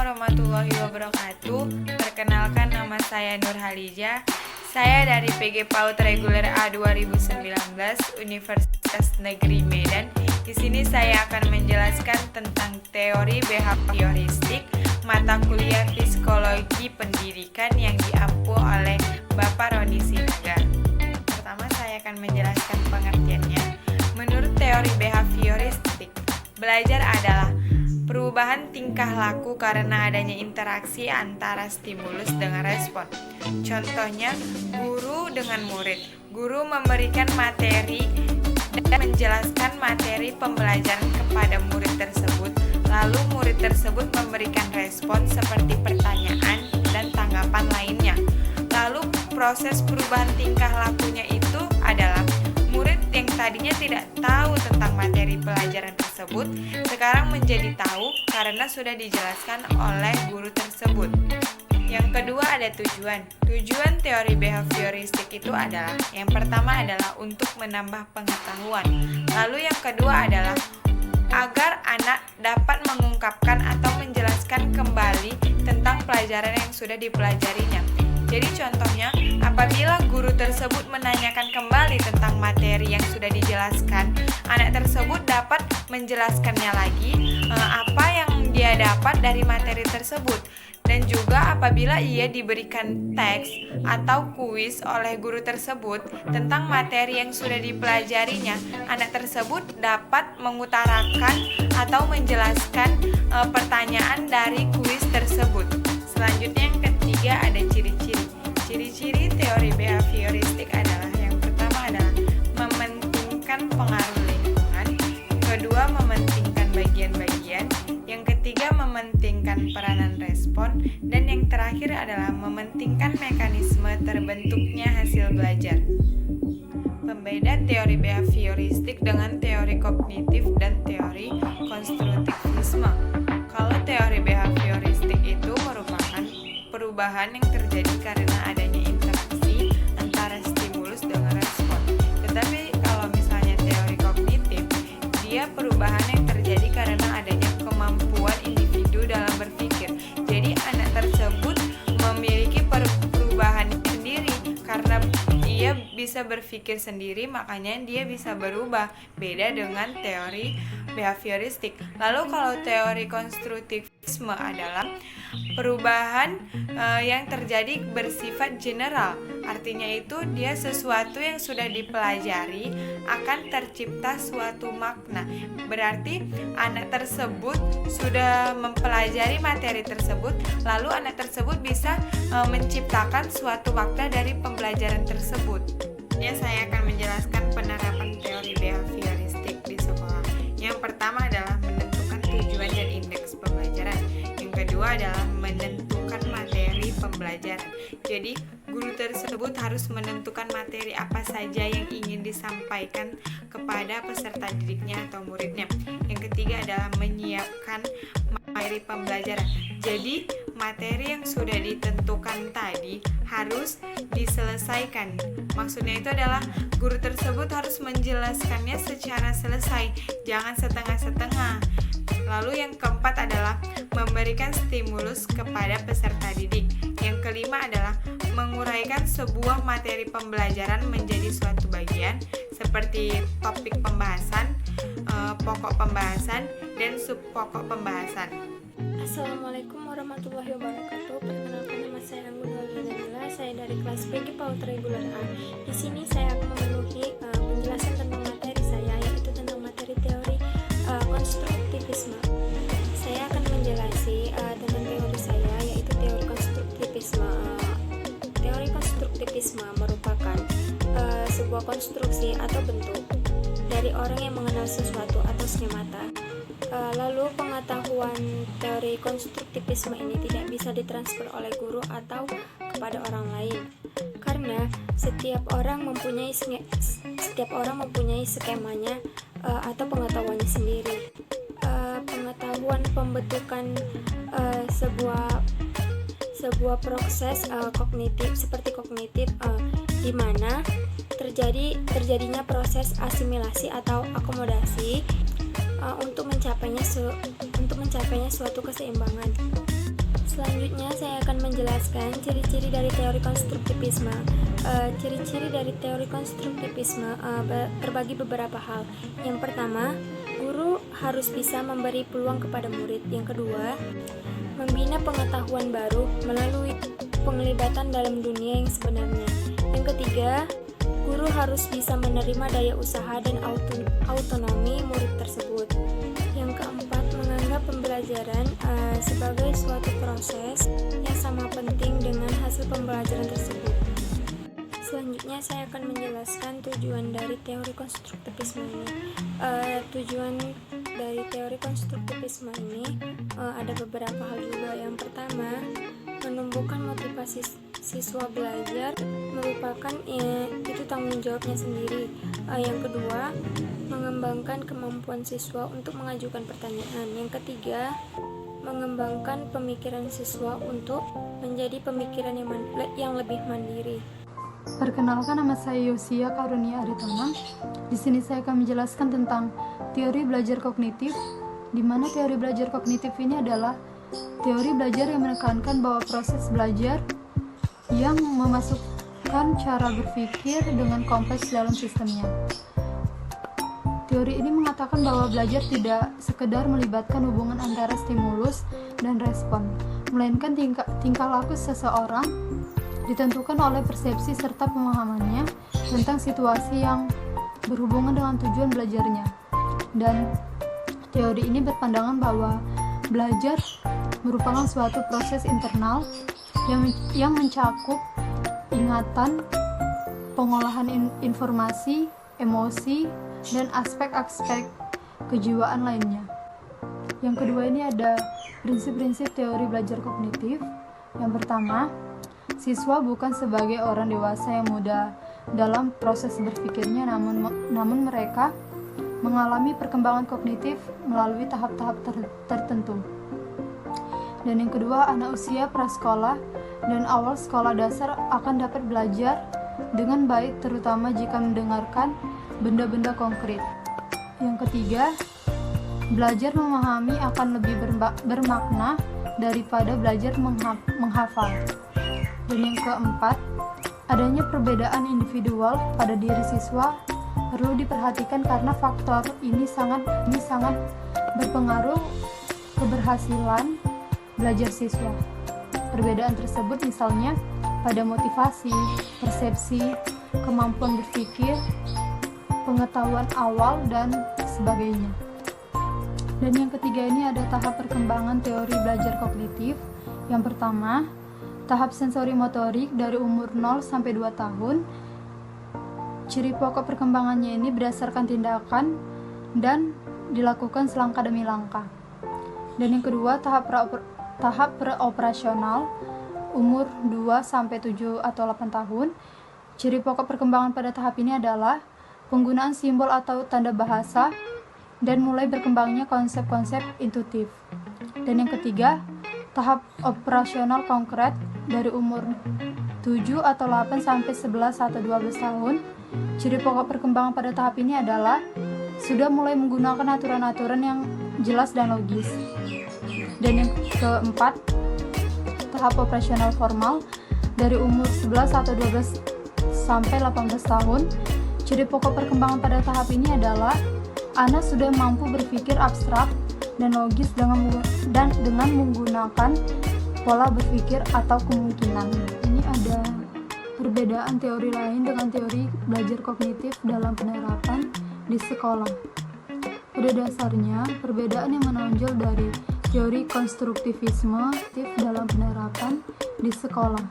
warahmatullahi wabarakatuh. Perkenalkan, nama saya Nur Halija. Saya dari PG PAUD Reguler A 2019 Universitas Negeri Medan. Di sini saya akan menjelaskan tentang teori behavioristik mata kuliah psikologi pendidikan yang diampu oleh Bapak Roni Sinaga. Pertama, saya akan menjelaskan pengertiannya. Menurut teori behavioristik, belajar adalah perubahan tingkah laku karena adanya interaksi antara stimulus dengan respon. Contohnya, guru dengan murid. Guru memberikan materi dan menjelaskan materi pembelajaran kepada murid tersebut. Lalu murid tersebut memberikan respon seperti pertanyaan dan tanggapan lainnya. Lalu proses perubahan tingkah lakunya itu adalah murid yang tadinya tidak tahu tentang materi pelajaran tersebut sekarang menjadi tahu karena sudah dijelaskan oleh guru tersebut. Yang kedua ada tujuan. Tujuan teori behavioristik itu adalah, yang pertama adalah untuk menambah pengetahuan. Lalu yang kedua adalah agar anak dapat mengungkapkan atau menjelaskan kembali tentang pelajaran yang sudah dipelajarinya. Jadi contohnya, apabila guru tersebut menanyakan kembali tentang materi yang sudah dijelaskan, anak tersebut dapat menjelaskannya lagi apa yang dia dapat dari materi tersebut. Dan juga apabila ia diberikan teks atau kuis oleh guru tersebut tentang materi yang sudah dipelajarinya, anak tersebut dapat mengutarakan atau menjelaskan pertanyaan dari kuis tersebut. Selanjutnya yang ketiga ada ciri-ciri. Ciri-ciri teori behavioristik adalah, yang pertama adalah mementingkan pengaruh lingkungan, kedua mementingkan bagian-bagian, yang ketiga mementingkan peranan respon, dan yang terakhir adalah mementingkan mekanisme terbentuknya hasil belajar. Pembeda teori behavioristik dengan teori kognitif dan teori konstruktivisme. Kalau teori behavioristik itu merupakan perubahan yang terjadi karena adanya interaksi antara stimulus dengan respon. Tetapi kalau misalnya teori kognitif, dia perubahan yang terjadi karena adanya kemampuan individu dalam berpikir. Jadi anak tersebut memiliki perubahan sendiri karena ia bisa berpikir sendiri, makanya dia bisa berubah. Beda dengan teori behavioristik. Lalu kalau teori konstruktivisme adalah perubahan yang terjadi bersifat general. Artinya itu dia sesuatu yang sudah dipelajari akan tercipta suatu makna. Berarti anak tersebut sudah mempelajari materi tersebut, lalu anak tersebut bisa menciptakan suatu makna dari pembelajaran tersebut. Ya, saya akan menjelaskan penerapan teori behavioristik di sekolah. Yang pertama adalah menentukan tujuan dan indeks pembelajaran. Yang kedua adalah menentukan materi pembelajaran. Jadi, guru tersebut harus menentukan materi apa saja yang ingin disampaikan kepada peserta didiknya atau muridnya. Yang ketiga adalah menyiapkan materi pembelajaran. Jadi, materi yang sudah ditentukan tadi harus diselesaikan. Maksudnya itu adalah guru tersebut harus menjelaskannya secara selesai, jangan setengah-setengah. Lalu yang keempat adalah memberikan stimulus kepada peserta didik. Yang kelima adalah menguraikan sebuah materi pembelajaran menjadi suatu bagian seperti topik pembahasan, pokok pembahasan, dan subpokok pembahasan. Assalamualaikum warahmatullahi wabarakatuh. Perkenalkan, nama saya Anggun Nurul. Saya dari kelas PG PAUD Reguler A. Di sini saya akan memenuhi penjelasan tentang materi saya, yaitu tentang materi teori konstruktivisme. Saya akan menjelaskan tentang teori saya, yaitu teori konstruktivisme. Teori konstruktivisme merupakan sebuah konstruksi atau bentuk dari orang yang mengenal sesuatu atau skemata. Lalu pengetahuan teori konstruktivisme ini tidak bisa ditransfer oleh guru atau kepada orang lain, karena setiap orang mempunyai skemanya atau pengetahuannya sendiri. Pengetahuan pembentukan sebuah proses kognitif seperti kognitif di mana terjadinya proses asimilasi atau akomodasi untuk mencapainya suatu keseimbangan. Selanjutnya saya akan menjelaskan ciri-ciri dari teori konstruktivisme. Ciri-ciri dari teori konstruktivisme terbagi beberapa hal. Yang pertama, guru harus bisa memberi peluang kepada murid. Yang kedua, membina pengetahuan baru melalui penglibatan dalam dunia yang sebenarnya. Yang ketiga, guru harus bisa menerima daya usaha dan autonomi murid tersebut. Yang keempat, menganggap pembelajaran sebagai suatu proses yang sama penting dengan hasil pembelajaran tersebut. Selanjutnya saya akan menjelaskan tujuan dari teori konstruktivisme ini. Tujuan dari teori konstruktivisme ini ada beberapa hal juga. Yang pertama, menumbuhkan motivasi siswa belajar merupakan itu tanggung jawabnya sendiri. Yang kedua, mengembangkan kemampuan siswa untuk mengajukan pertanyaan. Yang ketiga, mengembangkan pemikiran siswa untuk menjadi pemikiran yang lebih mandiri. Perkenalkan, nama saya Yosia Karunia Aritona. Di sini saya akan menjelaskan tentang teori belajar kognitif, di mana teori belajar kognitif ini adalah teori belajar yang menekankan bahwa proses belajar yang memasukkan cara berpikir dengan kompleks dalam sistemnya. Teori ini mengatakan bahwa belajar tidak sekedar melibatkan hubungan antara stimulus dan respon, melainkan tingkah laku seseorang ditentukan oleh persepsi serta pemahamannya tentang situasi yang berhubungan dengan tujuan belajarnya. Dan teori ini berpandangan bahwa belajar merupakan suatu proses internal yang mencakup ingatan, pengolahan informasi, emosi, dan aspek-aspek kejiwaan lainnya. Yang kedua ini ada prinsip-prinsip teori belajar kognitif. Yang pertama, siswa bukan sebagai orang dewasa yang muda dalam proses berpikirnya, namun mereka mengalami perkembangan kognitif melalui tahap-tahap tertentu. Dan yang kedua, anak usia prasekolah dan awal sekolah dasar akan dapat belajar dengan baik, terutama jika mendengarkan benda-benda konkret. Yang ketiga, belajar memahami akan lebih bermakna daripada belajar menghafal. Dan yang keempat, adanya perbedaan individual pada diri siswa perlu diperhatikan karena faktor ini sangat berpengaruh keberhasilan belajar siswa. Perbedaan tersebut misalnya pada motivasi, persepsi, kemampuan berpikir, pengetahuan awal, dan sebagainya. Dan yang ketiga ini ada tahap perkembangan teori belajar kognitif. Yang pertama, tahap sensori motorik dari umur 0 sampai 2 tahun. Ciri pokok perkembangannya ini berdasarkan tindakan dan dilakukan selangkah demi langkah. Dan yang kedua, tahap preoperasional umur 2 sampai 7 atau 8 tahun. Ciri pokok perkembangan pada tahap ini adalah penggunaan simbol atau tanda bahasa dan mulai berkembangnya konsep-konsep intuitif. Dan yang ketiga, tahap operasional konkret dari umur 7 atau 8 sampai 11 atau 12 tahun. Ciri pokok perkembangan pada tahap ini adalah sudah mulai menggunakan aturan-aturan yang jelas dan logis. Dan yang keempat, tahap operasional formal dari umur 11 atau 12 sampai 18 tahun. Ciri pokok perkembangan pada tahap ini adalah anak sudah mampu berpikir abstrak dan logis dengan menggunakan pola berpikir atau kemungkinan. Ini ada perbedaan teori lain dengan teori belajar kognitif dalam penerapan di sekolah. Pada dasarnya, perbedaan yang menonjol dari teori konstruktivisme dalam penerapan di sekolah.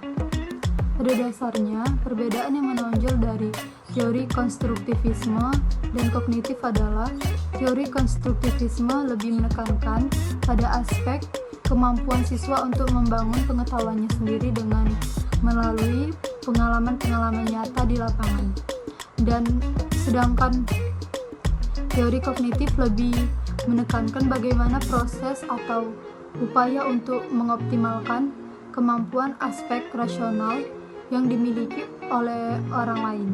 Pada dasarnya, perbedaan yang menonjol dari teori konstruktivisme dan kognitif adalah teori konstruktivisme lebih menekankan pada aspek kemampuan siswa untuk membangun pengetahuannya sendiri dengan melalui pengalaman-pengalaman nyata di lapangan. Dan sedangkan teori kognitif lebih menekankan bagaimana proses atau upaya untuk mengoptimalkan kemampuan aspek rasional yang dimiliki oleh orang lain.